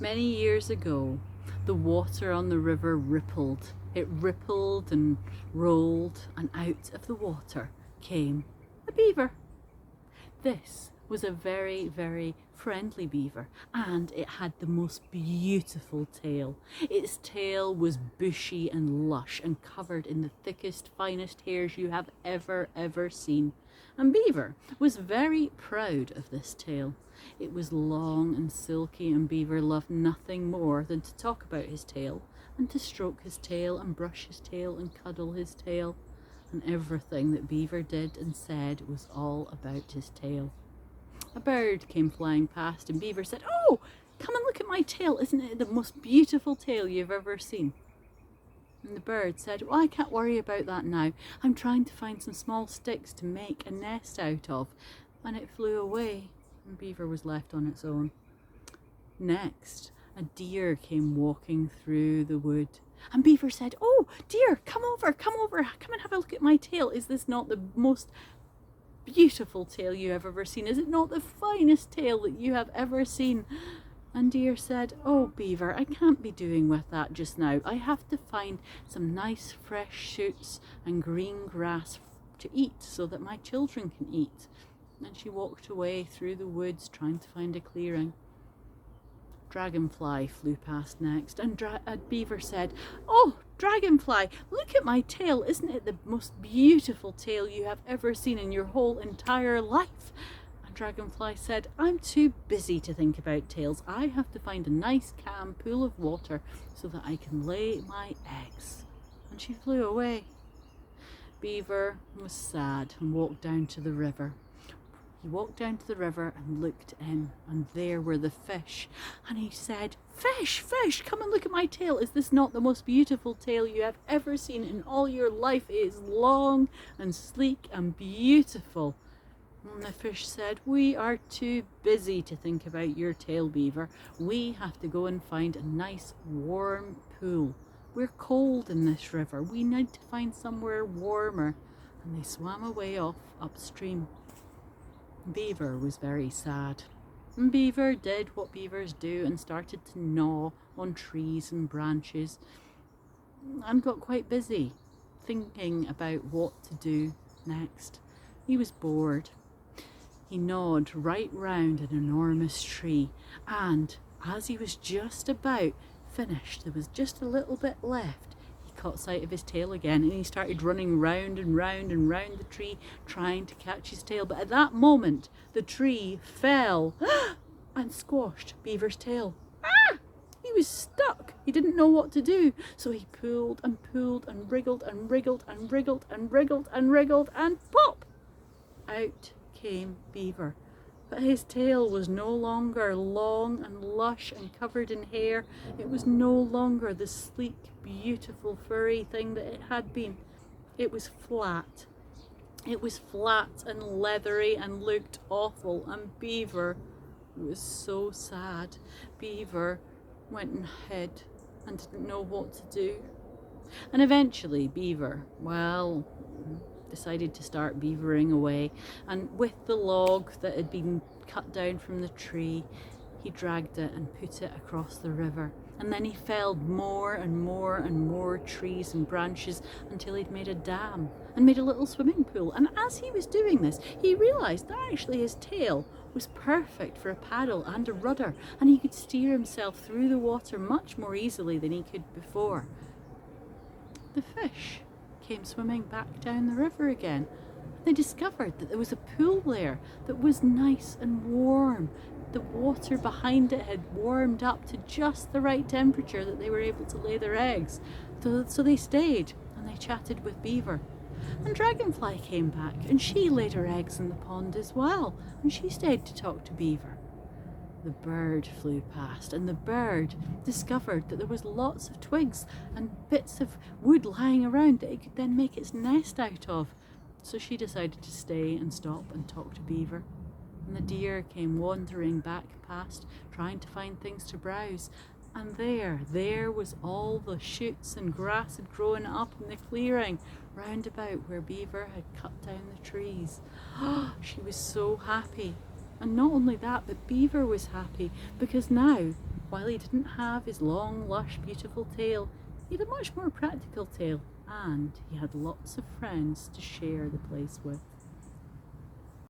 Many years ago, the water on the river rippled. It rippled and rolled, and out of the water came a beaver. This was a very, very friendly beaver, and it had the most beautiful tail. Its tail was bushy and lush and covered in the thickest, finest hairs you have ever seen. And Beaver was very proud of this tail. It was long and silky, and Beaver loved nothing more than to talk about his tail, and to stroke his tail and brush his tail and cuddle his tail. And everything that Beaver did and said was all about his tail. A bird came flying past, and Beaver said, "Oh, come and look at my tail. Isn't it the most beautiful tail you've ever seen?" And the bird said, "Well, I can't worry about that now. I'm trying to find some small sticks to make a nest out of." And it flew away, and Beaver was left on its own. Next, a deer came walking through the wood. And Beaver said, "Oh, deer, come over, come and have a look at my tail. Is this not the most beautiful tail you have ever seen? Is it not the finest tail that you have ever seen?" And Deer said, "Oh, Beaver, I can't be doing with that just now. I have to find some nice fresh shoots and green grass to eat so that my children can eat." And she walked away through the woods trying to find a clearing. Dragonfly flew past next, and Beaver said, "Oh, Dragonfly, look at my tail. Isn't it the most beautiful tail you have ever seen in your whole entire life?" And Dragonfly said, "I'm too busy to think about tails. I have to find a nice calm pool of water so that I can lay my eggs." And she flew away. Beaver was sad and walked down to the river. He walked down to the river and looked in, and there were the fish. And he said, "Fish, fish, come and look at my tail. Is this not the most beautiful tail you have ever seen in all your life? It is long and sleek and beautiful." And the fish said, "We are too busy to think about your tail, Beaver. We have to go and find a nice warm pool. We're cold in this river. We need to find somewhere warmer." And they swam away off upstream. Beaver was very sad. And Beaver did what beavers do and started to gnaw on trees and branches and got quite busy thinking about what to do next. He was bored. He gnawed right round an enormous tree, and as he was just about finished, there was just a little bit left. He caught sight of his tail again, and he started running round and round and round the tree trying to catch his tail. But at that moment the tree fell and squashed Beaver's tail. He was stuck. He didn't know what to do, so he pulled and pulled and wriggled and wriggled and wriggled and wriggled and wriggled, and pop! Out came Beaver. But his tail was no longer long and lush and covered in hair. It was no longer the sleek, beautiful, furry thing that it had been. It was flat. It was flat and leathery and looked awful, and Beaver was so sad. Beaver went and hid and didn't know what to do. And eventually Beaver, decided to start beavering away, and with the log that had been cut down from the tree, he dragged it and put it across the river. And then he felled more and more and more trees and branches until he'd made a dam and made a little swimming pool. And as he was doing this, he realised that actually his tail was perfect for a paddle and a rudder, and he could steer himself through the water much more easily than he could before. The fish came swimming back down the river again. They discovered that there was a pool there that was nice and warm. The water behind it had warmed up to just the right temperature that they were able to lay their eggs. So they stayed and they chatted with Beaver. And Dragonfly came back, and she laid her eggs in the pond as well, and she stayed to talk to Beaver. The bird flew past, and the bird discovered that there was lots of twigs and bits of wood lying around that it could then make its nest out of. So she decided to stay and stop and talk to Beaver. And the deer came wandering back past, trying to find things to browse. And there was all the shoots and grass had grown up in the clearing round about where Beaver had cut down the trees. She was so happy. And not only that, but Beaver was happy, because now while he didn't have his long, lush, beautiful tail, he had a much more practical tail, and he had lots of friends to share the place with.